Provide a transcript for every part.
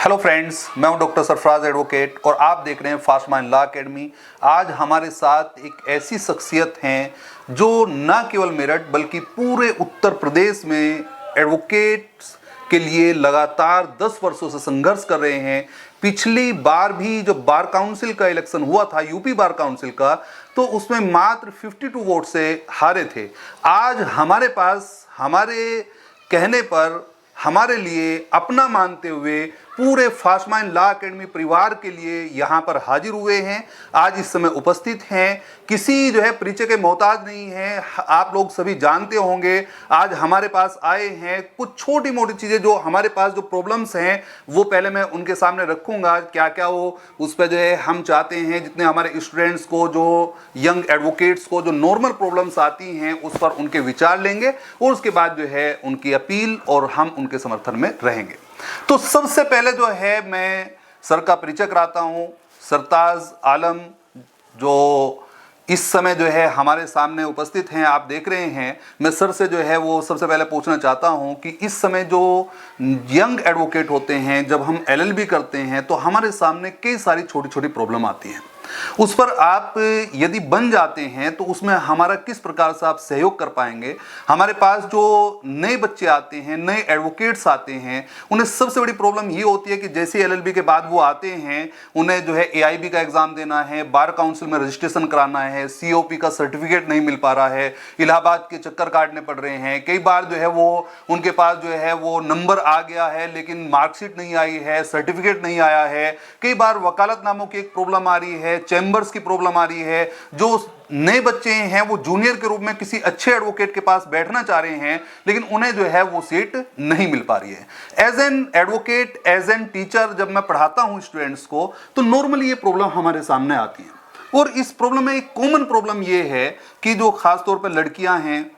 Hello friends, मैं हूं doctor Sarfaraz advocate और आप देख रहे हैं फास्ट माइंड लॉ एकेडमी। आज हमारे साथ एक ऐसी शख्सियत हैं जो न केवल मेरठ बल्कि पूरे उत्तर प्रदेश में एडवोकेट्स के लिए लगातार 10 वर्षों से संघर्ष कर रहे हैं। पिछली बार भी जो बार काउंसिल का इलेक्शन हुआ था, यूपी बार काउंसिल का, तो उसमें मात्र 52 वोट से हारे थे। आज हमारे पास हमारे कहने पर हमारे लिए अपना मानते हुए पूरे फास्ट माइंड लॉ एकेडमी परिवार के लिए यहाँ पर हाजिर हुए हैं। आज इस समय उपस्थित हैं, किसी परिचय के मोहताज नहीं हैं। आप लोग सभी जानते होंगे। आज हमारे पास आए हैं, कुछ छोटी मोटी चीज़ें जो हमारे पास जो प्रॉब्लम्स हैं वो पहले मैं उनके सामने रखूँगा, क्या क्या वो उस पर हम चाहते हैं जितने हमारे स्टूडेंट्स को, जो यंग एडवोकेट्स को जो नॉर्मल प्रॉब्लम्स आती हैं उस पर उनके विचार लेंगे और उसके बाद उनकी अपील और हम उनके समर्थन में रहेंगे। तो सबसे पहले मैं सर का परिचय कराता हूं। सरताज आलम जो इस समय हमारे सामने उपस्थित हैं, आप देख रहे हैं। मैं सर से वो सबसे पहले पूछना चाहता हूं कि इस समय जो यंग एडवोकेट होते हैं, जब हम एलएलबी करते हैं तो हमारे सामने कई सारी छोटी छोटी प्रॉब्लम आती हैं। उस पर आप यदि बन जाते हैं तो उसमें हमारा किस प्रकार से आप सहयोग कर पाएंगे। हमारे पास जो नए बच्चे आते हैं, नए एडवोकेट्स आते हैं, उन्हें सबसे बड़ी प्रॉब्लम ये होती है कि जैसे एलएलबी के बाद वो आते हैं, उन्हें एआईबी का एग्जाम देना है, बार काउंसिल में रजिस्ट्रेशन कराना है, सीओपी का सर्टिफिकेट नहीं मिल पा रहा है, इलाहाबाद के चक्कर काटने पड़ रहे हैं। कई बार वो उनके पास वो नंबर आ गया है लेकिन मार्कशीट नहीं आई है, सर्टिफिकेट नहीं आया है। कई बार वकालतनामों की एक प्रॉब्लम आ रही है, चैम्बर्स की प्रॉब्लम आ रही है। जो नए बच्चे हैं वो जूनियर के रूप में किसी अच्छे एडवोकेट के पास बैठना चाह रहे हैं लेकिन उन्हें वो सीट नहीं मिल पा रही है। As an advocate, as an teacher, जब मैं पढ़ाता हूं स्टूडेंट्स को तो नॉर्मली ये प्रॉब्लम हमारे सामने आती है। और इस प्रॉब्लम में एक कॉमन प्रॉब्लम ये है कि जो खासतौर पर लड़कियां हैं,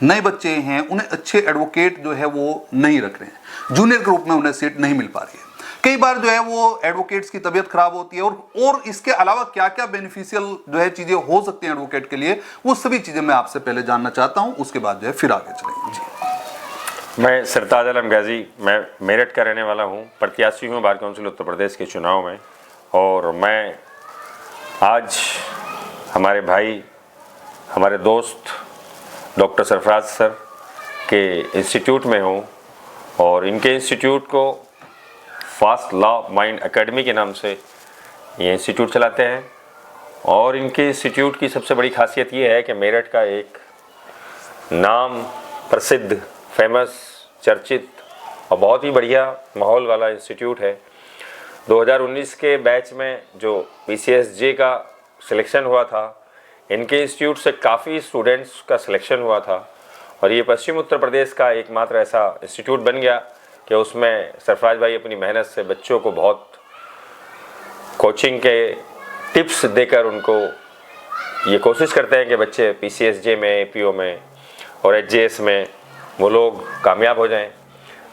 नए बच्चे हैं, उन्हें अच्छे एडवोकेट वो नहीं रख रहे हैं, जूनियर के रूप में उन्हें सीट नहीं मिल पा रही है। कई बार वो एडवोकेट्स की तबीयत खराब होती है और इसके अलावा क्या क्या बेनिफिशियल चीजें हो सकती हैं एडवोकेट के लिए, वो सभी चीजें मैं आपसे पहले जानना चाहता हूं। उसके बाद फिर आगे चलेंगे। जी, मैं सरताज आलम गाजी, मैं मेरठ का रहने वाला हूं, प्रत्याशी हूं बार काउंसिल उत्तर प्रदेश के चुनाव में। और मैं आज हमारे भाई, हमारे दोस्त डॉक्टर सरफराज सर के इंस्टीट्यूट में हूं और इनके इंस्टीट्यूट को फास्ट लॉ माइंड एकेडमी के नाम से ये इंस्टीट्यूट चलाते हैं। और इनके इंस्टीट्यूट की सबसे बड़ी खासियत ये है कि मेरठ का एक नाम प्रसिद्ध, फेमस, चर्चित और बहुत ही बढ़िया माहौल वाला इंस्टीट्यूट है। 2019 के बैच में जो PCSJ का सिलेक्शन हुआ था, इनके इंस्टीट्यूट से काफ़ी स्टूडेंट्स का सिलेक्शन हुआ था और ये पश्चिम उत्तर प्रदेश का एकमात्र ऐसा इंस्टीट्यूट बन गया कि उसमें सरफराज भाई अपनी मेहनत से बच्चों को बहुत कोचिंग के टिप्स देकर उनको ये कोशिश करते हैं कि बच्चे PCSJ में, APO में और HJS में वो लोग कामयाब हो जाएं।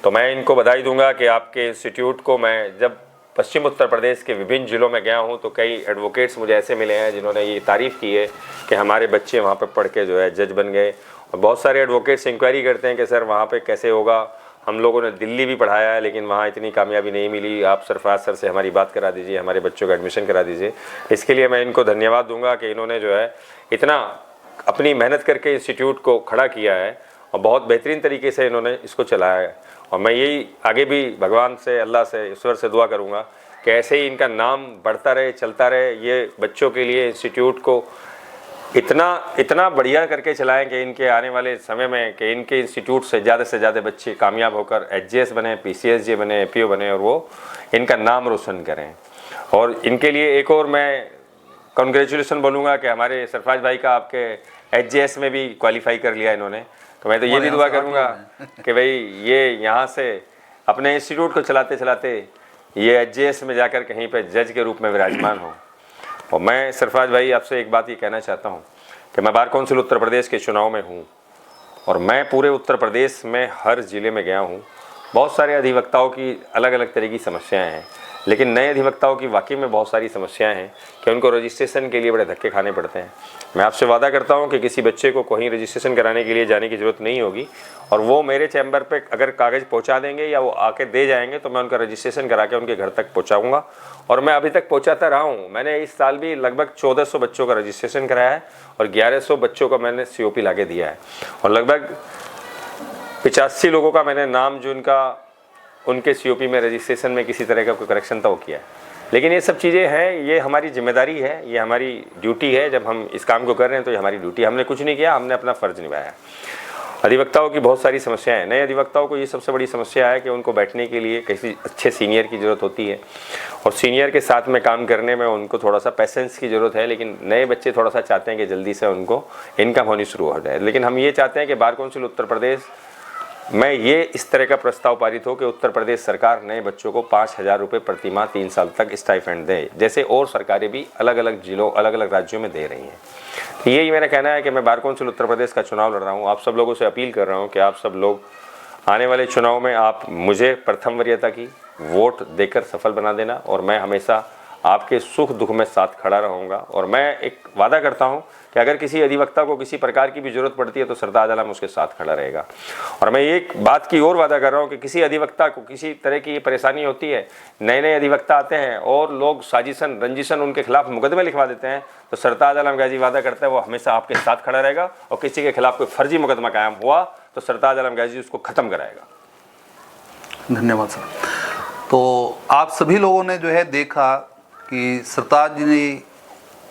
तो मैं इनको बधाई दूंगा कि आपके इंस्टीट्यूट को, मैं जब पश्चिम उत्तर प्रदेश के विभिन्न ज़िलों में गया हूं तो कई एडवोकेट्स मुझे ऐसे मिले हैं जिन्होंने ये तारीफ़ की है कि हमारे बच्चे वहाँ पर पढ़ के जज बन गए। और बहुत सारे एडवोकेट्स इंक्वायरी करते हैं कि सर वहाँ पर कैसे होगा, हम लोगों ने दिल्ली भी पढ़ाया है लेकिन वहाँ इतनी कामयाबी नहीं मिली, आप सरफराज सर से हमारी बात करा दीजिए, हमारे बच्चों का एडमिशन करा दीजिए। इसके लिए मैं इनको धन्यवाद दूंगा कि इन्होंने इतना अपनी मेहनत करके इंस्टीट्यूट को खड़ा किया है और बहुत बेहतरीन तरीके से इन्होंने इसको चलाया है। और मैं यही आगे भी भगवान से, अल्लाह से, ईश्वर से दुआ करूँगा कि ऐसे ही इनका नाम बढ़ता रहे, चलता रहे। ये बच्चों के लिए इंस्टीट्यूट को इतना बढ़िया करके चलाएं कि इनके आने वाले समय में कि इनके इंस्टीट्यूट से ज़्यादा बच्चे कामयाब होकर HJS बने, PCSJ बने, APO बने और वो इनका नाम रोशन करें। और इनके लिए एक और मैं कॉन्ग्रेचुलेसन बोलूँगा कि हमारे सरफराज भाई का आपके HJS में भी क्वालिफाई कर लिया इन्होंने। तो मैं तो ये भी दुआ करूँगा कि भाई ये यहाँ से अपने इंस्टीट्यूट को चलाते चलाते ये HJS में जाकर कहीं पर जज के रूप में विराजमान हो। और मैं सरफराज भाई आपसे एक बात ये कहना चाहता हूँ कि मैं बार काउंसिल उत्तर प्रदेश के चुनाव में हूँ और मैं पूरे उत्तर प्रदेश में हर ज़िले में गया हूँ। बहुत सारे अधिवक्ताओं की अलग अलग तरह की समस्याएं हैं लेकिन नए अधिवक्ताओं की वाकई में बहुत सारी समस्याएं हैं कि उनको रजिस्ट्रेशन के लिए बड़े धक्के खाने पड़ते हैं। मैं आपसे वादा करता हूं कि किसी बच्चे को कहीं रजिस्ट्रेशन कराने के लिए जाने की ज़रूरत नहीं होगी, और वो मेरे चैम्बर पे अगर कागज़ पहुंचा देंगे या वो आके दे जाएंगे तो मैं उनका रजिस्ट्रेशन करा के उनके घर तक पहुंचाऊंगा। और मैं अभी तक पहुंचाता रहा हूँ। मैंने इस साल भी लगभग 1400 बच्चों का रजिस्ट्रेशन कराया है और 1100 बच्चों का मैंने COP ला के दिया है, और लगभग 85 लोगों का मैंने नाम जो उनके COP में रजिस्ट्रेशन में किसी तरह का कोई करेक्शन था वो किया है। लेकिन ये सब चीज़ें हैं, ये हमारी जिम्मेदारी है, ये हमारी ड्यूटी है। जब हम इस काम को कर रहे हैं तो ये हमारी ड्यूटी, हमने कुछ नहीं किया, हमने अपना फ़र्ज़ निभाया। अधिवक्ताओं की बहुत सारी समस्याएं हैं। नए अधिवक्ताओं को ये सबसे बड़ी समस्या है कि उनको बैठने के लिए किसी अच्छे सीनियर की ज़रूरत होती है, और सीनियर के साथ में काम करने में उनको थोड़ा सा पेशेंस की ज़रूरत है। लेकिन नए बच्चे थोड़ा सा चाहते हैं कि जल्दी से उनको इनकम होनी शुरू हो जाए। लेकिन हम ये चाहते हैं कि बार काउंसिल उत्तर प्रदेश में ये इस तरह का प्रस्ताव पारित हो कि उत्तर प्रदेश सरकार नए बच्चों को 5,000 रुपये प्रति माह 3 साल तक स्टाइपेंड दे, जैसे और सरकारें भी अलग अलग जिलों, अलग अलग राज्यों में दे रही हैं। तो यही मेरा कहना है कि मैं बार काउंसिल उत्तर प्रदेश का चुनाव लड़ रहा हूँ। आप सब लोगों से अपील कर रहा हूँ कि आप सब लोग आने वाले चुनाव में आप मुझे प्रथम वरीयता की वोट देकर सफल बना देना, और मैं हमेशा आपके सुख दुख में साथ खड़ा रहूँगा। और मैं एक वादा करता हूँ कि अगर किसी अधिवक्ता को किसी प्रकार की भी जरूरत पड़ती है तो सरताज आलम उसके साथ खड़ा रहेगा। और मैं एक बात की और वादा कर रहा हूँ कि किसी अधिवक्ता को किसी तरह की परेशानी होती है, नए अधिवक्ता आते हैं और लोग साजिशन रंजिशन उनके खिलाफ मुकदमे लिखवा देते हैं, तो सरताज आलम गाजी वादा करता है वो हमेशा आपके साथ खड़ा रहेगा, और किसी के खिलाफ कोई फर्जी मुकदमा कायम हुआ तो सरताज आलम गाजी उसको ख़त्म कराएगा। धन्यवाद सर। तो आप सभी लोगों ने जो है देखा कि सरताज जी ने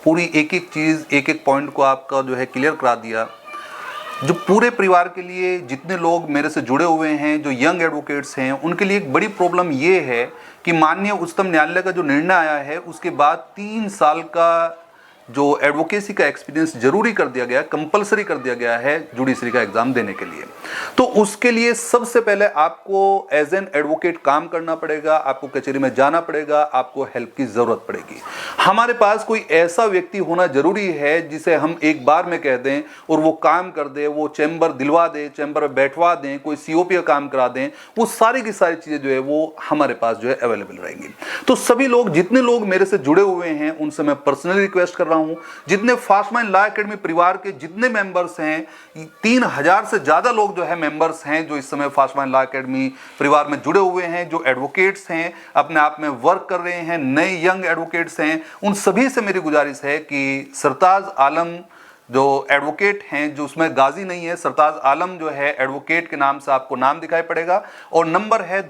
पूरी एक एक चीज़, एक एक पॉइंट को आपका जो है क्लियर करा दिया। जो पूरे परिवार के लिए जितने लोग मेरे से जुड़े हुए हैं, जो यंग एडवोकेट्स हैं, उनके लिए एक बड़ी प्रॉब्लम ये है कि माननीय उच्चतम न्यायालय का जो निर्णय आया है उसके बाद 3 साल का जो एडवोकेसी का एक्सपीरियंस जरूरी कर दिया गया, कंपलसरी कर दिया गया है जुडिशरी का एग्जाम देने के लिए। तो उसके लिए सबसे पहले आपको एज एन एडवोकेट काम करना पड़ेगा, आपको कचहरी में जाना पड़ेगा, आपको हेल्प की जरूरत पड़ेगी। हमारे पास कोई ऐसा व्यक्ति होना जरूरी है जिसे हम एक बार में कह दें और वो काम कर दे, वो चैम्बर दिलवा दे, चैम्बर में बैठवा दें, कोई COP का काम करा दें, वो सारी की सारी चीजें जो है वो हमारे पास जो है अवेलेबल रहेंगी। तो सभी लोग, जितने लोग मेरे से जुड़े हुए हैं, उनसे मैं पर्सनली रिक्वेस्ट कर रहा हूं, जितने फास्ट माइंड लॉ एकेडमी परिवार के जितने मेंबर्स हैं, 3000 से ज्यादा लोग जो है मेंबर्स हैं जो इस समय फास्ट माइंड लॉ एकेडमी परिवार में जुड़े हुए हैं, जो एडवोकेट्स हैं, अपने आप में वर्क कर रहे हैं, नए यंग एडवोकेट्स हैं, उन सभी से मेरी गुजारिश है कि सरताज आलम जो एडवोकेट हैं, जो उसमें गाजी नहीं है, सरताज आलम जो है एडवोकेट के नाम से आपको नाम दिखाई पड़ेगा, और नंबर है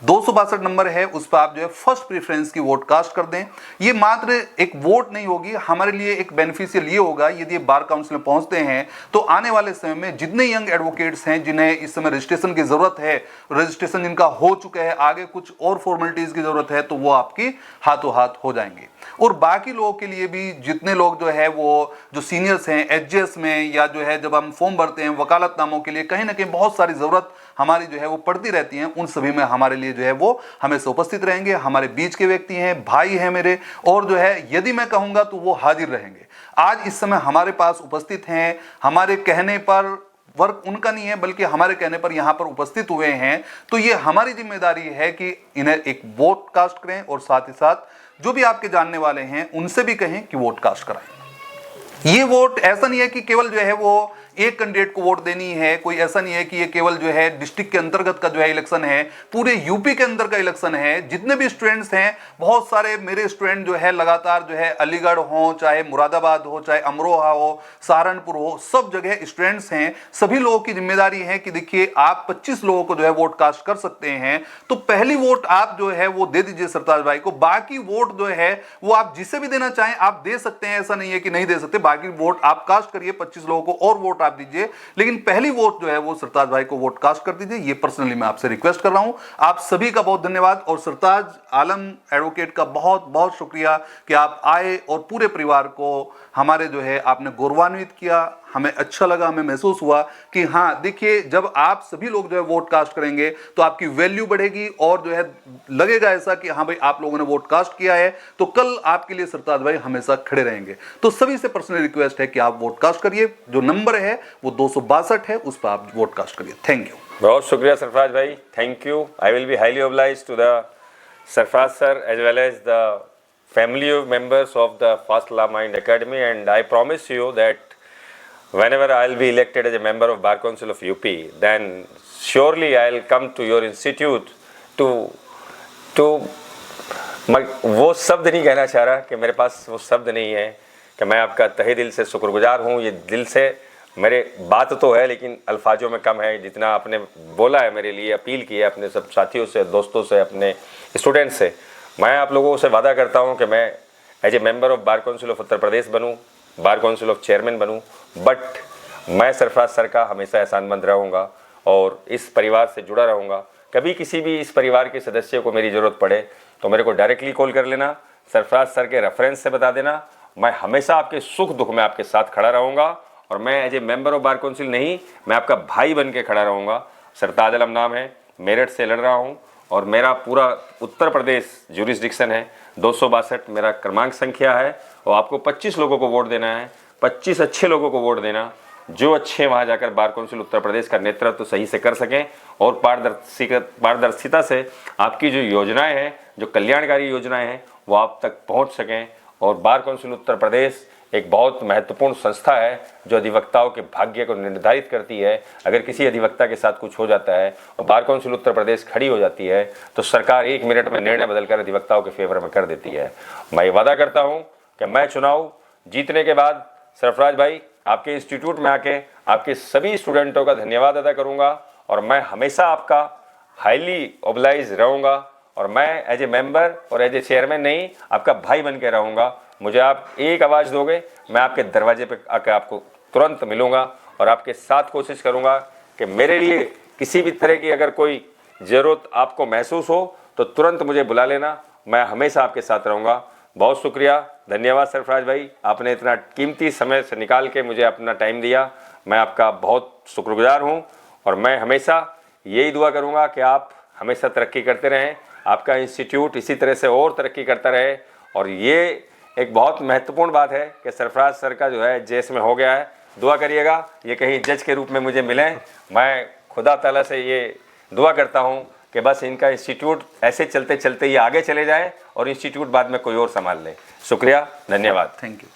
262 नंबर है, उस पर आप जो है फर्स्ट प्रेफरेंस की वोट कास्ट कर दें। ये मात्र एक वोट नहीं होगी, हमारे लिए एक बेनिफिशियल ये होगा, यदि बार काउंसिल में पहुंचते हैं तो आने वाले समय में जितने यंग एडवोकेट्स हैं जिन्हें इस समय रजिस्ट्रेशन की जरूरत है, रजिस्ट्रेशन जिनका हो चुका है, आगे कुछ और फॉर्मेलिटीज की जरूरत है, तो वो आपकी हाथों हाथ हो जाएंगे। और बाकी लोगों के लिए भी, जितने लोग जो है वो जो सीनियर्स हैं HJS में, या जो है जब हम फॉर्म भरते हैं वकालतनामों के लिए, कहीं ना कहीं बहुत सारी जरूरत हमारी जो है वो पड़ती रहती हैं, उन सभी में हमारे लिए जो है वो हमेशा उपस्थित रहेंगे। हमारे बीच के व्यक्ति हैं, भाई हैं मेरे, और जो है यदि मैं कहूँगा तो वो हाजिर रहेंगे। आज इस समय हमारे पास उपस्थित हैं, हमारे कहने पर, वर्क उनका नहीं है बल्कि हमारे कहने पर यहाँ पर उपस्थित हुए हैं, तो ये हमारी जिम्मेदारी है कि इन्हें एक वोट कास्ट करें, और साथ ही साथ जो भी आपके जानने वाले हैं उनसे भी कहें कि वोट कास्ट कराएं। ये वोट ऐसा नहीं है कि केवल जो है वो एक कैंडिडेट को वोट देनी है, कोई ऐसा नहीं है कि ये केवल जो है डिस्ट्रिक्ट के अंतर्गत का जो है इलेक्शन है, पूरे यूपी के अंदर का इलेक्शन है। जितने भी स्टूडेंट्स हैं, बहुत सारे मेरे स्टूडेंट जो है लगातार जो है अलीगढ़ हो, चाहे मुरादाबाद हो, चाहे अमरोहा हो, सहारनपुर हो, सब जगह स्टूडेंट्स हैं। सभी लोगों की जिम्मेदारी है कि देखिए आप 25 लोगों को जो है वोट कास्ट कर सकते हैं, तो पहली वोट आप जो है वो दे दीजिए सरताज भाई को। बाकी वोट जो है वो आप जिसे भी देना चाहें आप दे सकते हैं, ऐसा नहीं है कि नहीं दे सकते। बाकी वोट आप कास्ट करिए, 25 लोगों को और वोट आप दीजिए, लेकिन पहली वोट जो है वो सरताज भाई को वोट कास्ट कर दीजिए। ये पर्सनली मैं आपसे रिक्वेस्ट कर रहा हूं। आप सभी का बहुत धन्यवाद, और सरताज आलम एडवोकेट का बहुत बहुत शुक्रिया कि आप आए और पूरे परिवार को हमारे जो है आपने गौरवान्वित किया। हमें अच्छा लगा, हमें महसूस हुआ कि हाँ देखिए, जब आप सभी लोग जो है वोट कास्ट करेंगे तो आपकी वैल्यू बढ़ेगी, और जो है लगेगा ऐसा कि हाँ भाई आप लोगों ने वोट कास्ट किया है, तो कल आपके लिए सरताज भाई हमेशा खड़े रहेंगे। तो सभी से पर्सनली रिक्वेस्ट है कि आप वोट कास्ट करिए। जो नंबर है वो 262 है, उस पर आप वोट कास्ट करिए। Thank you. बहुत शुक्रिया सरफराज भाई, thank you. I will be highly obliged to the Sarfraz sir, as well as the family members of the Fast Law Mind Academy, and I promise you that whenever I'll be elected as a member of Bar Council of UP, then surely I'll come to your institute to मैं वो शब्द नहीं कहना चाह रहा कि मेरे पास वो शब्द नहीं है कि मैं आपका तहे दिल से शुक्रगुजार हूँ। ये दिल से मेरे बात तो है लेकिन अल्फाजों में कम है। जितना आपने बोला है मेरे लिए, अपील की है अपने सब साथियों से, दोस्तों से, अपने स्टूडेंट्स से, मैं आप लोगों से वादा करता हूँ कि मैं as a member of bar council of Uttar Pradesh बनूँ, बार काउंसिल ऑफ चेयरमैन बनूँ, बट मैं सरफराज सर का हमेशा एहसानमंद रहूँगा और इस परिवार से जुड़ा रहूँगा। कभी किसी भी इस परिवार के सदस्य को मेरी ज़रूरत पड़े तो मेरे को डायरेक्टली कॉल कर लेना, सरफराज सर के रेफरेंस से बता देना। मैं हमेशा आपके सुख दुख में आपके साथ खड़ा रहूँगा और मैं as a member of bar council नहीं, मैं आपका भाई बन के खड़ा रहूँगा। सरताज आलम नाम है, मेरठ से लड़ रहा हूँ और मेरा पूरा उत्तर प्रदेश जुरिस्डिक्शन है, 262 मेरा क्रमांक संख्या है और आपको 25 लोगों को वोट देना है, 25 अच्छे लोगों को वोट देना, जो अच्छे वहाँ जाकर बार काउंसिल उत्तर प्रदेश का नेतृत्व तो सही से कर सकें और पारदर्शिता से आपकी जो योजनाएं हैं, जो कल्याणकारी योजनाएं हैं, वो आप तक पहुँच सकें। और बार काउंसिल उत्तर प्रदेश एक बहुत महत्वपूर्ण संस्था है जो अधिवक्ताओं के भाग्य को निर्धारित करती है। अगर किसी अधिवक्ता के साथ कुछ हो जाता है और बार काउंसिल उत्तर प्रदेश खड़ी हो जाती है तो सरकार 1 मिनट में निर्णय बदलकर अधिवक्ताओं के फेवर में कर देती है। मैं वादा करता हूं कि मैं चुनाव जीतने के बाद सरफराज भाई आपके इंस्टीट्यूट में आके आपके सभी स्टूडेंटों का धन्यवाद अदा करूँगा और मैं हमेशा आपका हाईली ओबलाइज रहूँगा और मैं एज ए मेंबर और एज ए चेयरमैन नहीं, आपका भाई बन के रहूँगा। मुझे आप एक आवाज़ दोगे, मैं आपके दरवाजे पे आकर आपको तुरंत मिलूँगा और आपके साथ कोशिश करूँगा कि मेरे लिए किसी भी तरह की अगर कोई ज़रूरत आपको महसूस हो तो तुरंत मुझे बुला लेना, मैं हमेशा आपके साथ रहूँगा। बहुत शुक्रिया, धन्यवाद सरफराज भाई, आपने इतना कीमती समय से निकाल के मुझे अपना टाइम दिया। मैं आपका बहुत शुक्रगुजार हूँ और मैं हमेशा यही दुआ करूँगा कि आप हमेशा तरक्की करते रहें, आपका इंस्टीट्यूट इसी तरह से और तरक्की करता रहे। और ये एक बहुत महत्वपूर्ण बात है कि सरफराज सर का जो है जेस में हो गया है, दुआ करिएगा ये कहीं जज के रूप में मुझे मिलें। मैं खुदा ताला से ये दुआ करता हूँ कि बस इनका इंस्टीट्यूट ऐसे चलते चलते ये आगे चले जाए और इंस्टीट्यूट बाद में कोई और संभाल ले। शुक्रिया, धन्यवाद। Thank you.